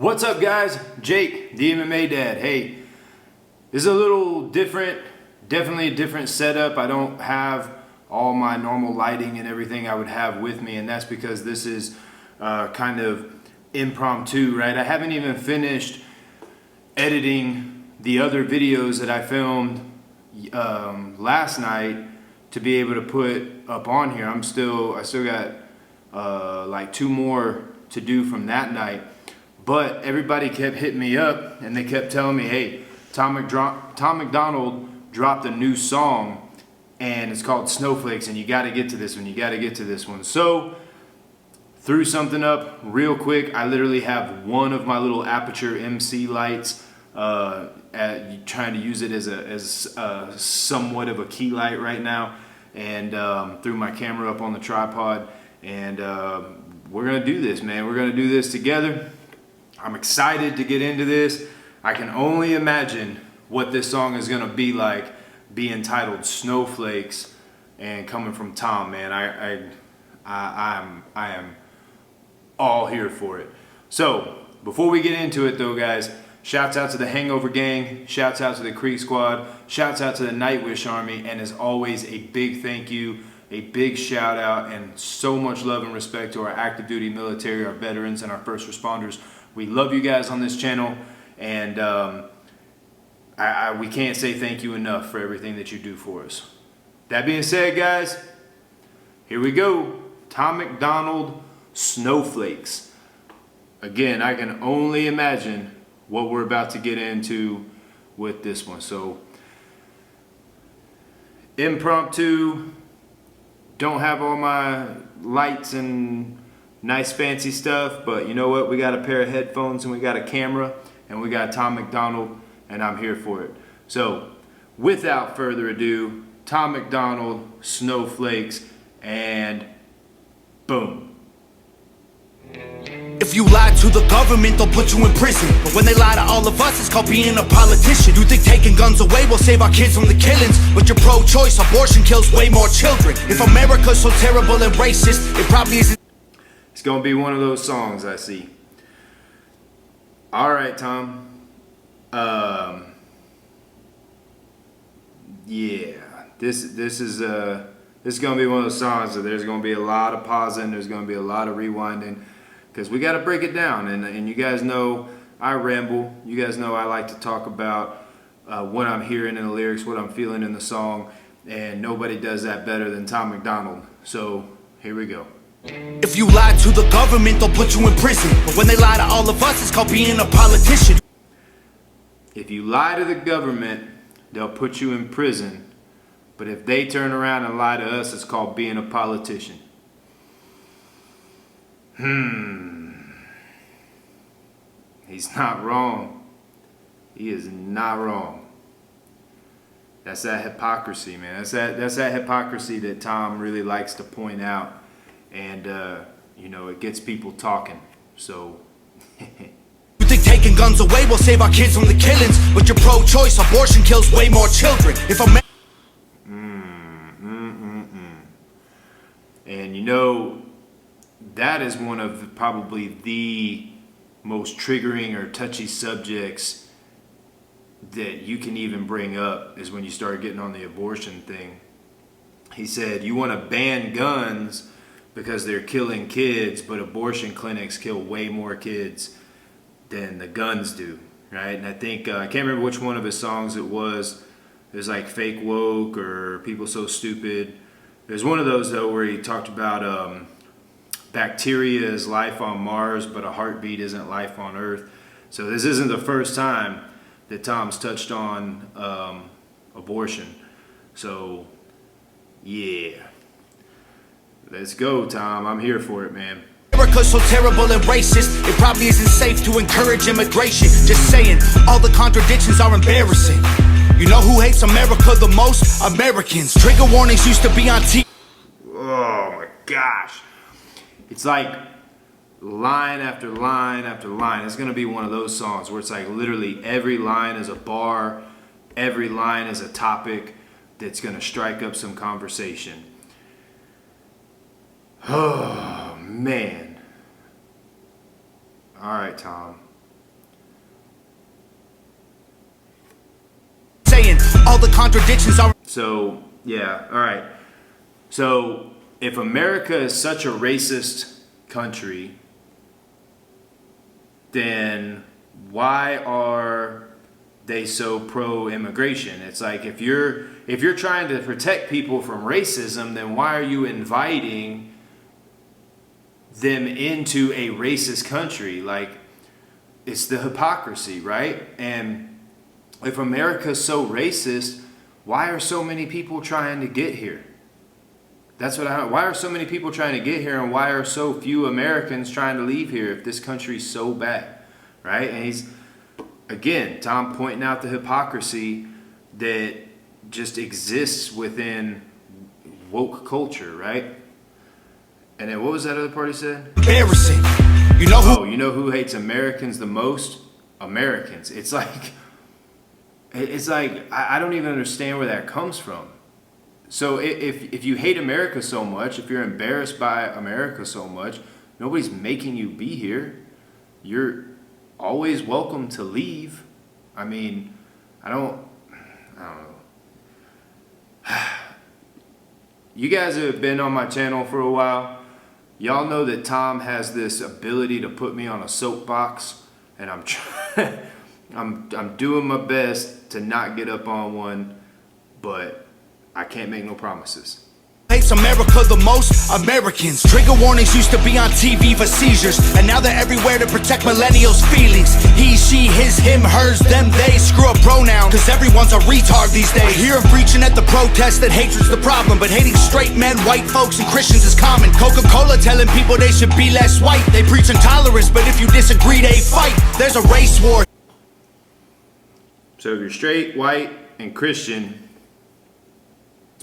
What's up, guys? Jake, the MMA Dad. Hey, this is a little different, definitely a different setup. I don't have all my normal lighting and everything I would have with me, and that's because this is kind of impromptu, right? I haven't even finished editing the other videos that I filmed last night to be able to put up on here. I still got like 2 more to do from that night. But everybody kept hitting me up and they kept telling me, hey, Tom MacDonald dropped a new song and it's called Snowflakes, and you got to get to this one, you got to get to this one. So threw something up real quick. I literally have one of my little Aperture MC lights, trying to use it as somewhat of a key light right now, and threw my camera up on the tripod, and we're gonna do this, man. We're gonna do this together. I'm excited to get into this. I can only imagine what this song is gonna be like, being titled Snowflakes and coming from Tom, man. I am all here for it. So before we get into it though, guys, shouts out to the Hangover Gang, shouts out to the Creek Squad, shouts out to the Nightwish Army, and as always, a big thank you, a big shout out, and so much love and respect to our active duty military, our veterans, and our first responders. We love you guys on this channel, and we can't say thank you enough for everything that you do for us. That being said, guys, here we go. Tom MacDonald, Snowflakes. Again, I can only imagine what we're about to get into with this one. So, impromptu, don't have all my lights and nice fancy stuff, but you know what? We got a pair of headphones and we got a camera and we got Tom MacDonald, and I'm here for it. So, without further ado, Tom MacDonald, Snowflakes, and boom. If you lie to the government, they'll put you in prison. But when they lie to all of us, it's called being a politician. You think taking guns away will save our kids from the killings, but you're pro-choice, abortion kills way more children. If America's so terrible and racist, it probably isn't. It's gonna be one of those songs, I see. All right, Tom. Yeah, this is gonna be one of those songs that there's gonna be a lot of pausing, there's gonna be a lot of rewinding, because we got to break it down. And you guys know I ramble. You guys know I like to talk about what I'm hearing in the lyrics, what I'm feeling in the song, and nobody does that better than Tom MacDonald. So here we go. If you lie to the government, they'll put you in prison. But when they lie to all of us, it's called being a politician. If you lie to the government, they'll put you in prison. But if they turn around and lie to us, it's called being a politician. He's not wrong. He is not wrong. That's that hypocrisy, man. That's that hypocrisy that Tom really likes to point out. And, you know, it gets people talking. So, you think taking guns away will save our kids from the killings, but you're pro-choice, abortion kills way more children. If And you know, that is one of probably the most triggering or touchy subjects that you can even bring up, is when you start getting on the abortion thing. He said, you want to ban guns because they're killing kids, but abortion clinics kill way more kids than the guns do, right? And I think, I can't remember which one of his songs it was. It was like Fake Woke or People So Stupid. There's one of those though where he talked about bacteria is life on Mars, but a heartbeat isn't life on Earth. So this isn't the first time that Tom's touched on abortion. So yeah, let's go, Tom. I'm here for it, man. America's so terrible and racist, it probably isn't safe to encourage immigration. Just saying, all the contradictions are embarrassing. You know who hates America the most? Americans. Trigger warnings used to be on TV. Oh my gosh. It's like line after line after line. It's gonna be one of those songs where it's like literally every line is a bar, every line is a topic that's gonna strike up some conversation. Oh man. All right, Tom. all the contradictions are. So, yeah, all right. So, if America is such a racist country, then why are they so pro-immigration? It's like if you're trying to protect people from racism, then why are you inviting them into a racist country? Like, it's the hypocrisy, right? And if America's so racist, why are so many people trying to get here? Why are so many people trying to get here, and why are so few Americans trying to leave here if this country's so bad, right? And he's, again, Tom pointing out the hypocrisy that just exists within woke culture, right? And then what was that other part he said? Embarrassing. You know who hates Americans the most? Americans. It's like I don't even understand where that comes from. So if you hate America so much, if you're embarrassed by America so much, nobody's making you be here. You're always welcome to leave. I mean, I don't know. You guys have been on my channel for a while. Y'all know that Tom has this ability to put me on a soapbox, and I'm trying. I'm doing my best to not get up on one, but I can't make no promises. Hates America the most, Americans. Trigger warnings used to be on TV for seizures, and now they're everywhere to protect millennials' feelings. He, she, his, him, hers, them, they. Screw a pronoun, cause everyone's a retard these days. I hear him preaching at the protest that hatred's the problem, but hating straight men, white folks, and Christians is common. Coca-Cola telling people they should be less white. They preach intolerance, but if you disagree, they fight. There's a race war. So if you're straight, white, and Christian,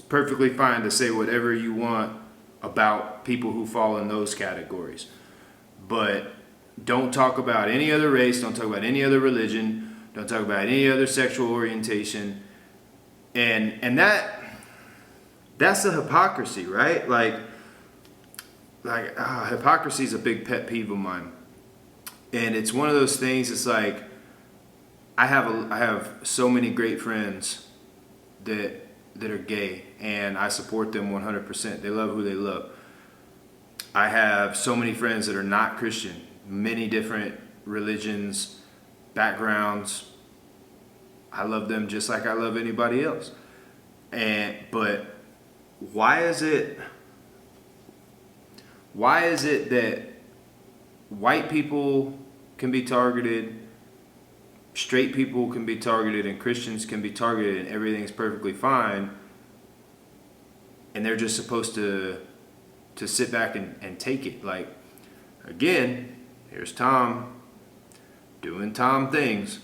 perfectly fine to say whatever you want about people who fall in those categories, but don't talk about any other race, don't talk about any other religion, don't talk about any other sexual orientation, and that's the hypocrisy, right? Like hypocrisy is a big pet peeve of mine, and it's one of those things. It's like I have so many great friends that are gay, and I support them 100%. They love who they love. I have so many friends that are not Christian, many different religions, backgrounds. I love them just like I love anybody else. But why is it that white people can be targeted, straight people can be targeted, and Christians can be targeted, and everything's perfectly fine, and they're just supposed to sit back and take it? Like, again, here's Tom doing Tom things.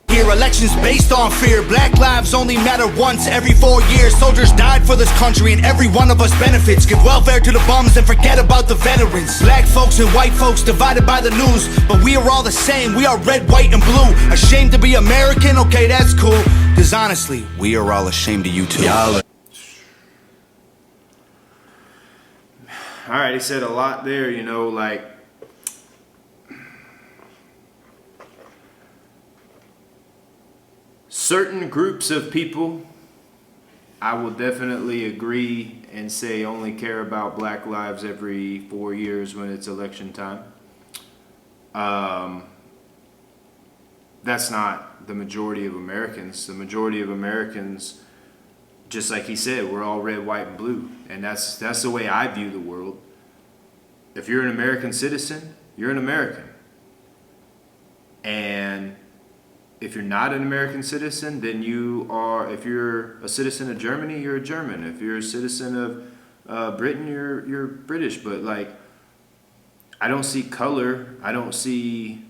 Here, elections based on fear. Black lives only matter once every 4 years. Soldiers died for this country, and every one of us benefits. Give welfare to the bums and forget about the veterans. Black folks and white folks divided by the news, but we are all the same. We are red, white, and blue. Ashamed to be American? Okay, that's cool. Cause honestly, we are all ashamed of you too. All right, he said a lot there, like certain groups of people, I will definitely agree and say only care about black lives every 4 years when it's election time. That's not the majority of Americans. The majority of Americans, just like he said, we're all red, white, and blue. And that's the way I view the world. If you're an American citizen, you're an American. And if you're not an American citizen, then you are, if you're a citizen of Germany, you're a German. If you're a citizen of Britain, you're British. But like, I don't see color, I don't see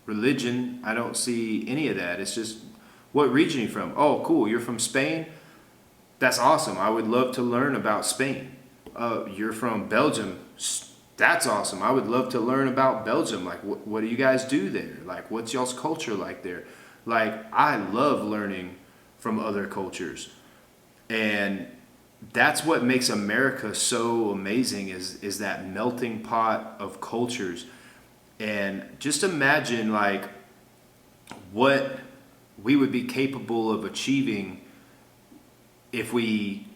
religion, I don't see any of that. It's just, what region are you from? Oh, cool, you're from Spain? That's awesome. I would love to learn about Spain. You're from Belgium? That's awesome. I would love to learn about Belgium. Like, what do you guys do there? Like, what's y'all's culture like there? Like, I love learning from other cultures. And that's what makes America so amazing, is that melting pot of cultures. And just imagine, like, what we would be capable of achieving if we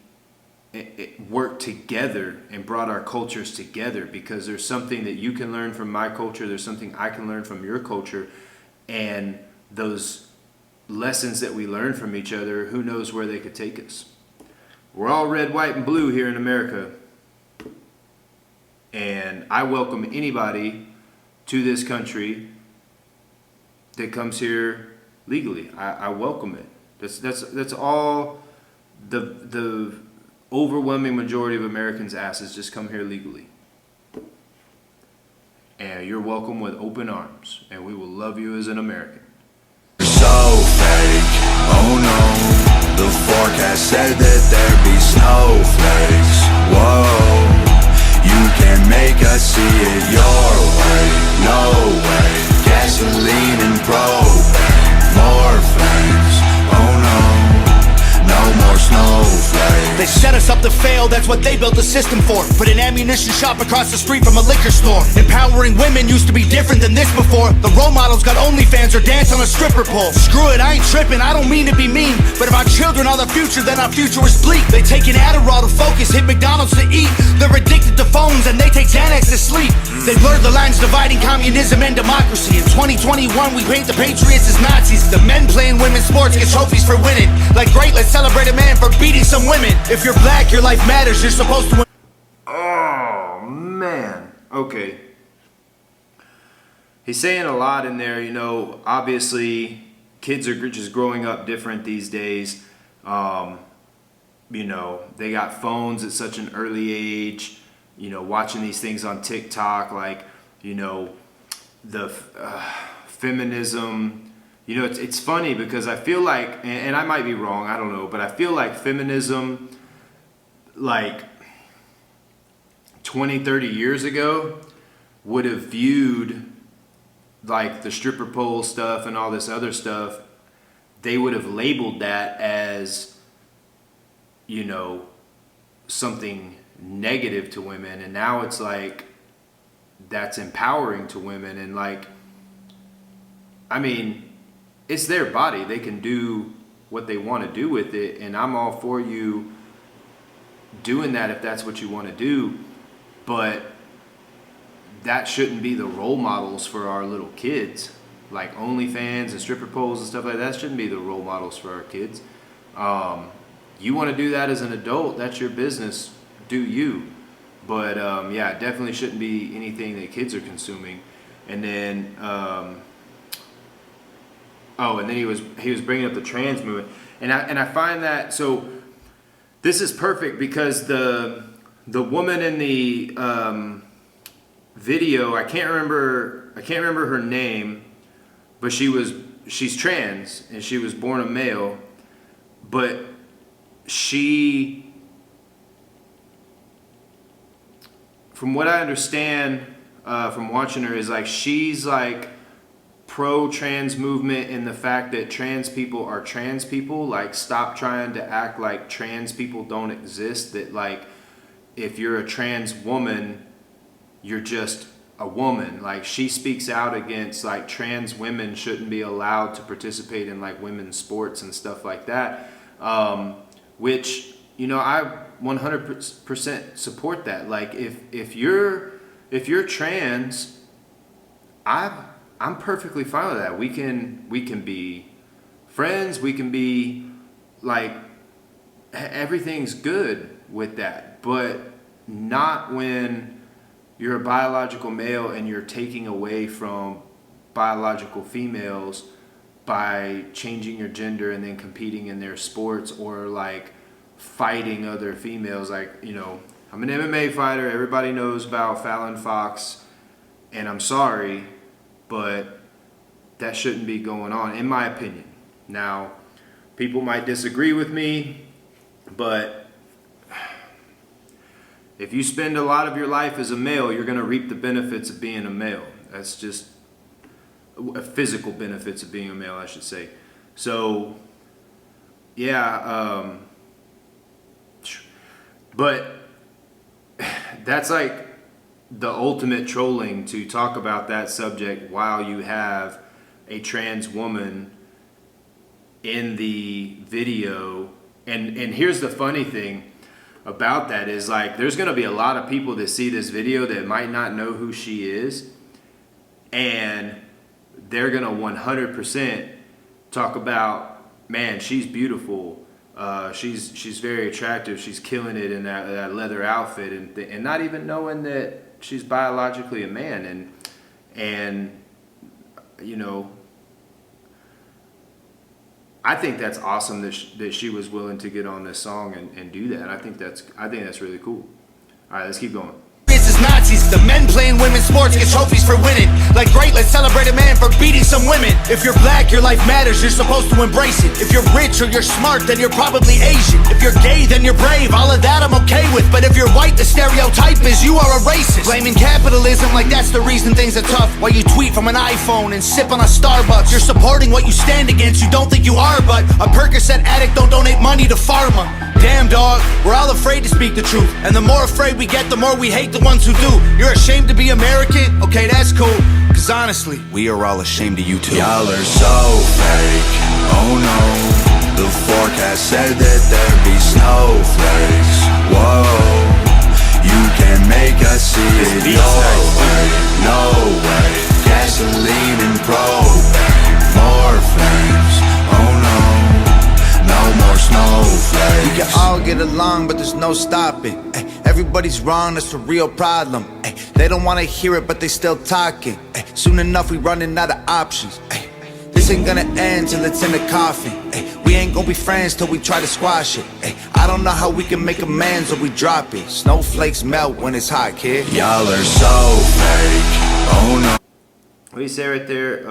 worked together and brought our cultures together, because there's something that you can learn from my culture, there's something I can learn from your culture, and those lessons that we learn from each other, who knows where they could take us. We're all red, white, and blue here in America, and I welcome anybody to this country that comes here legally. I welcome it. That's all the overwhelming majority of Americans ask, is just come here legally. And you're welcome with open arms, and we will love you as an American. So fake, oh no. The forecast said that there'd be snowflakes. Whoa, you can make us see it your way. No way, gasoline and propane. More flames, oh no. No more snowflakes. They set us up to fail, that's what they built the system for. Put an ammunition shop across the street from a liquor store. Empowering women used to be different than this before. The role models got OnlyFans or dance on a stripper pole. Screw it, I ain't tripping, I don't mean to be mean, but if our children are the future, then our future is bleak. They take an Adderall to focus, hit MacDonald's to eat. They're addicted to phones and they take Xanax to sleep. They blur the lines dividing communism and democracy. In 2021 we paint the patriots as Nazis. The men playing women's sports get trophies for winning. Like great, let's celebrate a man for beating some women. If you're black, your life matters, you're supposed to win. Oh, man. Okay. He's saying a lot in there, obviously kids are just growing up different these days. They got phones at such an early age, watching these things on TikTok, like, the feminism. It's funny because I feel like, and I might be wrong, I don't know, but I feel like feminism, like 20, 30 years ago, would have viewed like the stripper pole stuff and all this other stuff, they would have labeled that as, something negative to women. And now it's like, that's empowering to women. And like, it's their body. They can do what they want to do with it. And I'm all for you doing that if that's what you want to do. But that shouldn't be the role models for our little kids. Like OnlyFans and stripper poles and stuff like that shouldn't be the role models for our kids. You want to do that as an adult, that's your business. Do you. But it definitely shouldn't be anything that kids are consuming. And then and then he was bringing up the trans movement, and I find that, so this is perfect because the woman in the video, I can't remember her name, but she's trans and she was born a male, but she, from what I understand from watching her, is like she's like pro-trans movement in the fact that trans people are trans people. Like, stop trying to act like trans people don't exist. That like, if you're a trans woman, you're just a woman. Like, she speaks out against like trans women shouldn't be allowed to participate in like women's sports and stuff like that. Which, I 100% support that. Like, if you're trans, I'm perfectly fine with that. We can be friends. We can be like, everything's good with that, but not when you're a biological male and you're taking away from biological females by changing your gender and then competing in their sports, or like fighting other females. Like, I'm an MMA fighter. Everybody knows about Fallon Fox, and I'm sorry, but that shouldn't be going on, in my opinion. Now, people might disagree with me, but if you spend a lot of your life as a male, you're going to reap the benefits of being a male. That's just physical benefits of being a male, I should say. So, yeah, but that's like the ultimate trolling, to talk about that subject while you have a trans woman in the video and here's the funny thing about that is like there's gonna be a lot of people that see this video that might not know who she is, and they're gonna 100% talk about, man, she's beautiful. She's very attractive. She's killing it in that leather outfit, and not even knowing that she's biologically a man, and you know, I think that's awesome that she was willing to get on this song and do that. I think that's really cool. All right, let's keep going. As Nazis, the men playing women's sports get trophies for winning. Like great, let's celebrate a man for beating some women. If you're black, your life matters, you're supposed to embrace it. If you're rich or you're smart, then you're probably Asian. If you're gay, then you're brave, all of that I'm okay with. But if you're white, the stereotype is you are a racist. Blaming capitalism like that's the reason things are tough. While you tweet from an iPhone and sip on a Starbucks, you're supporting what you stand against, you don't think you are. But a Percocet addict don't donate money to pharma. Damn dog, we're all afraid to speak the truth. And the more afraid we get, the more we hate the ones who do. You're ashamed to be American? Okay, that's cool. Cause honestly, we are all ashamed of you too. Y'all are so fake, oh no. The forecast said that there'd be snowflakes. Whoa, you can make us see it your way. No way, gasoline and propane. More flames, oh no. No more snowflakes. We can all get along, but there's no stopping. Ay, everybody's wrong, that's a real problem. Ay, they don't wanna hear it, but they still talking. Ay, soon enough, we running out of options. Ay, this ain't gonna end till it's in the coffin. Ay, we ain't gonna be friends till we try to squash it. Ay, I don't know how we can make amends or we drop it. Snowflakes melt when it's hot, kid. Y'all are so fake, oh no. What do you say right there?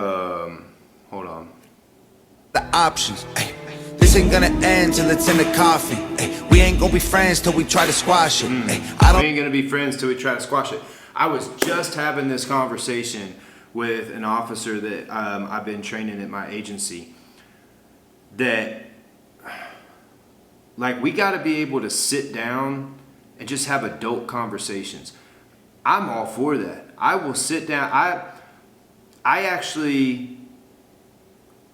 Hold on. The options. Ay, this ain't gonna end till it's in the coffin. Ay, we ain't gonna be friends till we try to squash it. Ay, I We don't ain't gonna be friends till we try to squash it. I was just having this conversation with an officer that I've been training at my agency. That, like, we gotta be able to sit down and just have adult conversations. I'm all for that. I will sit down. I actually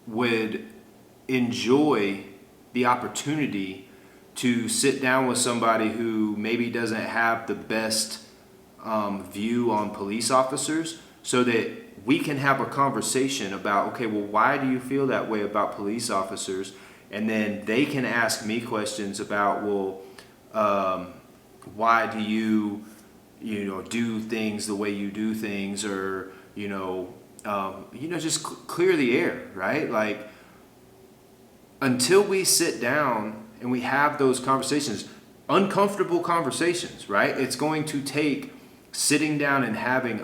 would enjoy the opportunity to sit down with somebody who maybe doesn't have the best view on police officers, so that we can have a conversation about, okay, well, why do you feel that way about police officers? And then they can ask me questions about, well, why do you do things the way you do things, or just clear the air, right? Like, until we sit down and we have those conversations, uncomfortable conversations, right? It's going to take sitting down and having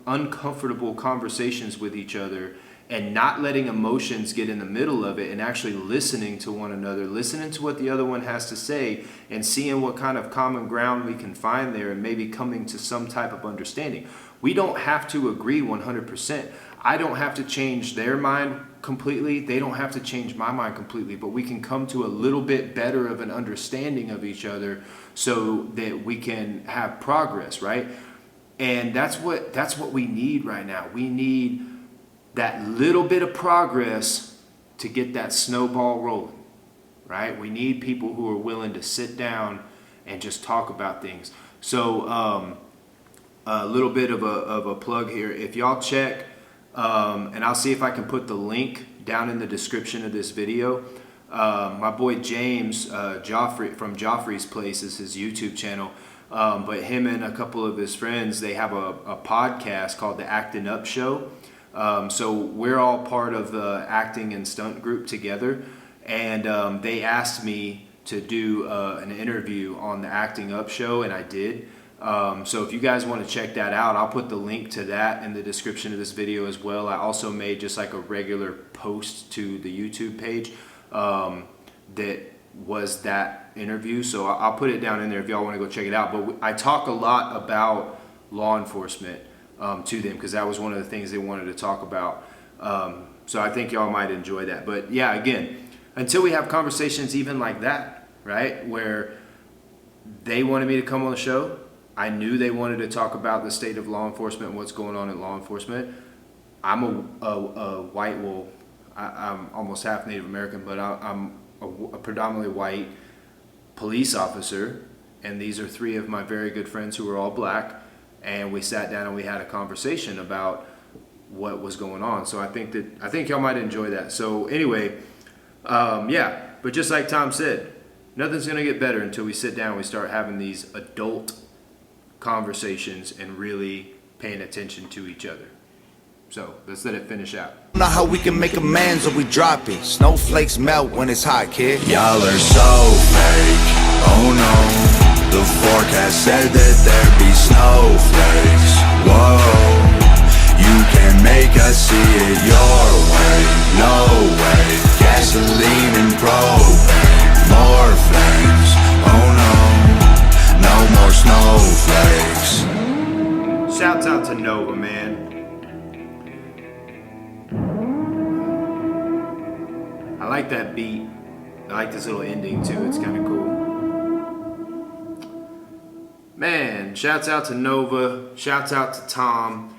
uncomfortable conversations with each other, and not letting emotions get in the middle of it, and actually listening to one another, listening to what the other one has to say, and seeing what kind of common ground we can find there, and maybe coming to some type of understanding. We don't have to agree 100%. I don't have to change their mind completely. They don't have to change my mind completely, but we can come to a little bit better of an understanding of each other so that we can have progress, right? And that's what we need right now. We need that little bit of progress to get that snowball rolling, right? We need people who are willing to sit down and just talk about things. So a little bit of a plug here. If y'all check, and I'll see if I can put the link down in the description of this video. My boy James Joffrey from Joffrey's Place is his YouTube channel. But him and a couple of his friends, they have a podcast called The Acting Up Show. So we're all part of the acting and stunt group together. And they asked me to do an interview on The Acting Up Show, and I did. So if you guys want to check that out, I'll put the link to that in the description of this video as well. I also made just like a regular post to the YouTube page that was that interview. So I'll put it down in there if y'all want to go check it out. But I talk a lot about law enforcement to them, because that was one of the things they wanted to talk about. So I think y'all might enjoy that. But yeah, again, until we have conversations even like that, right, where they wanted me to come on the show, I knew they wanted to talk about the state of law enforcement and what's going on in law enforcement. I'm a white, well, I'm almost half Native American, but I'm a predominantly white police officer, and these are three of my very good friends who are all black, and we sat down and we had a conversation about what was going on. So I think y'all might enjoy that. So anyway, yeah, but just like Tom said, nothing's gonna get better until we sit down and we start having these adult conversations and really paying attention to each other. So let's let it finish out. Know how we can make amends or we drop it. Snowflakes melt when it's hot, kid. Y'all are so fake, oh no. The forecast said that there'd be snowflakes. Whoa, you can make us see it your way. No way, gasoline and propane. More flames, oh no. No more snowflakes. Shouts out to Nova, man. I like that beat. I like this little ending too. It's kind of cool. Man, shouts out to Nova. Shouts out to Tom.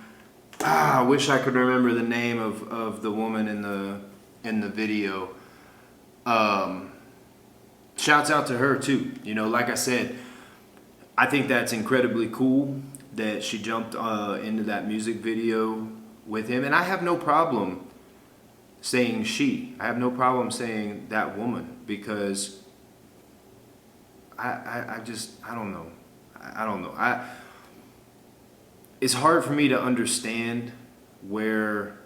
I wish I could remember the name of the woman in the video. Shouts out to her too. You know, like I said, I think that's incredibly cool that she jumped into that music video with him, and I have no problem saying she. I have no problem saying that woman, because I don't know. It's hard for me to understand where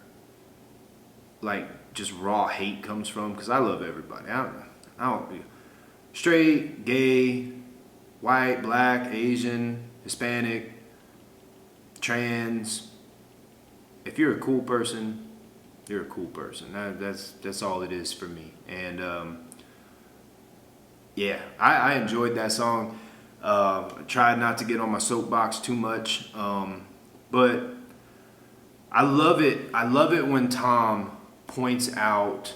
like just raw hate comes from, because I love everybody. I don't straight, gay, white, black, Asian, Hispanic, trans. If you're a cool person, you're a cool person. That's all it is for me. And yeah, I enjoyed that song. Tried not to get on my soapbox too much, but I love it. I love it when Tom points out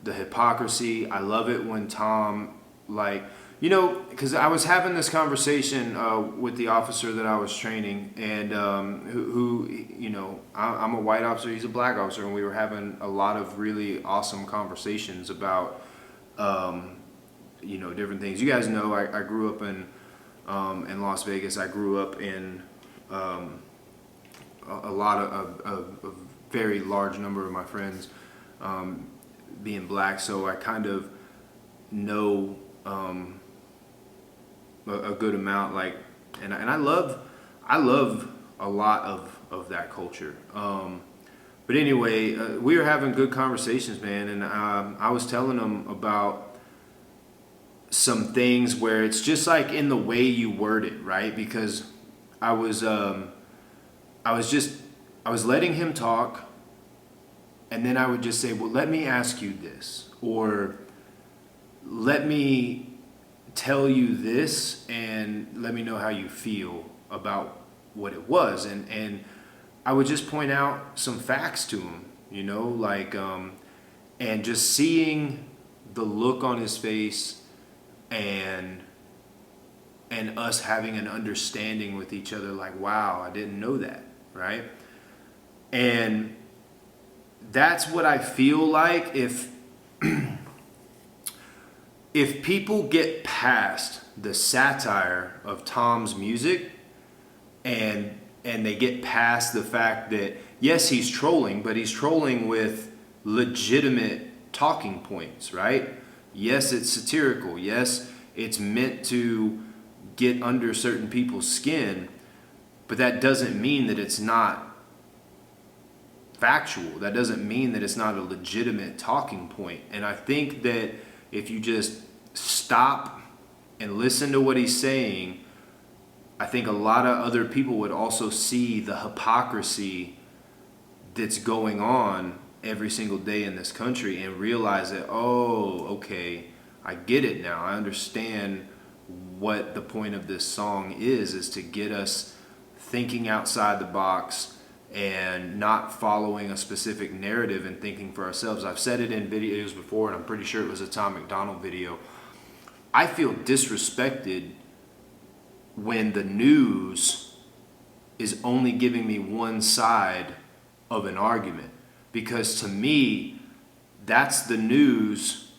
the hypocrisy. I love it when Tom, like, you know, because I was having this conversation with the officer that I was training, and who you know, I'm a white officer, he's a black officer, and we were having a lot of really awesome conversations about, you know, different things. You guys know I grew up in Las Vegas. I grew up in a lot of a very large number of my friends being black, so I kind of know a good amount, like, and I love a lot of that culture. But anyway, we were having good conversations, man, and I was telling them about some things where it's just like in the way you word it, right? Because I was letting him talk, and then I would just say, well, let me ask you this, or let me tell you this, and let me know how you feel about what it was. And I would just point out some facts to him, you know, like, and just seeing the look on his face, and us having an understanding with each other, like, wow, I didn't know that, right? And that's what I feel like if people get past the satire of Tom's music, and they get past the fact that, yes, he's trolling, but he's trolling with legitimate talking points, right? Yes, it's satirical. Yes, it's meant to get under certain people's skin, but that doesn't mean that it's not factual. That doesn't mean that it's not a legitimate talking point. And I think that if you just stop and listen to what he's saying, I think a lot of other people would also see the hypocrisy that's going on every single day in this country and realize that, oh, okay, I get it now. I understand what the point of this song is to get us thinking outside the box and not following a specific narrative and thinking for ourselves. I've said it in videos before, and I'm pretty sure it was a Tom MacDonald video. I feel disrespected when the news is only giving me one side of an argument, because to me, that's the news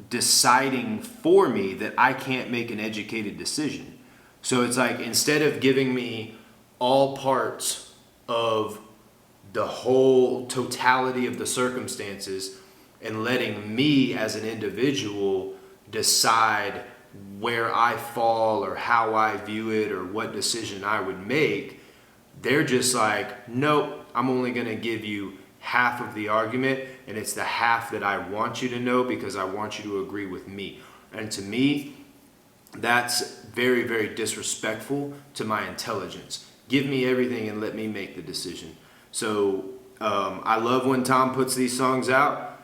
deciding for me that I can't make an educated decision. So it's like, instead of giving me all parts of the whole totality of the circumstances and letting me as an individual decide where I fall or how I view it or what decision I would make, they're just like, nope, I'm only going to give you half of the argument, and it's the half that I want you to know because I want you to agree with me. And to me, that's very, very disrespectful to my intelligence. Give me everything and let me make the decision. So I love when Tom puts these songs out.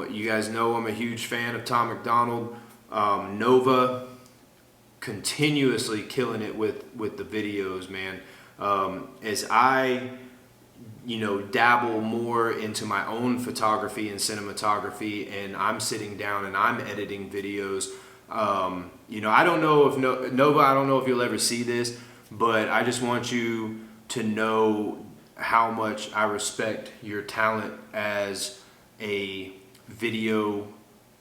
You guys know I'm a huge fan of Tom MacDonald. Nova, continuously killing it with the videos, man. As I dabble more into my own photography and cinematography, and I'm sitting down and I'm editing videos. I don't know if Nova, I don't know if you'll ever see this, but I just want you to know how much I respect your talent as a video,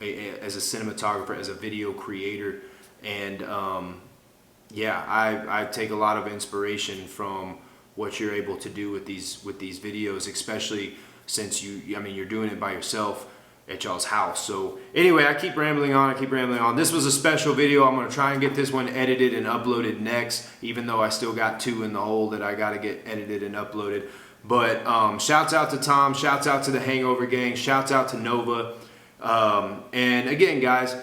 as a cinematographer, as a video creator. And I take a lot of inspiration from what you're able to do with these videos, especially since you're doing it by yourself at y'all's house. So anyway, I keep rambling on. This was a special video. I'm gonna try and get this one edited and uploaded next, even though I still got 2 in the hole that I gotta get edited and uploaded. But shouts out to Tom, shouts out to the Hangover Gang, shouts out to Nova. And again, guys,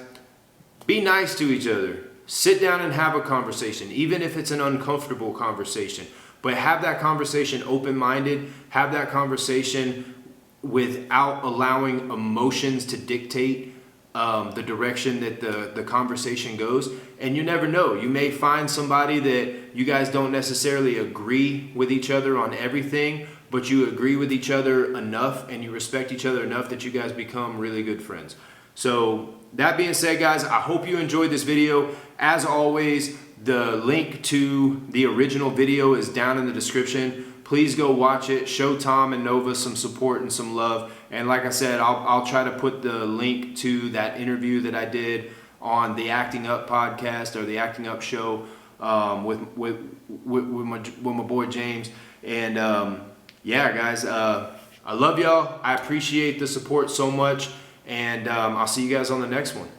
be nice to each other. Sit down and have a conversation, even if it's an uncomfortable conversation. But have that conversation open-minded. Have that conversation without allowing emotions to dictate the direction that the conversation goes. And you never know. You may find somebody that you guys don't necessarily agree with each other on everything, but you agree with each other enough and you respect each other enough that you guys become really good friends. So that being said, guys, I hope you enjoyed this video. As always, the link to the original video is down in the description. Please go watch it. Show Tom and Nova some support and some love. And like I said, I'll try to put the link to that interview that I did on the Acting Up podcast, or the Acting Up show, with my boy James. And guys, I love y'all. I appreciate the support so much. And I'll see you guys on the next one.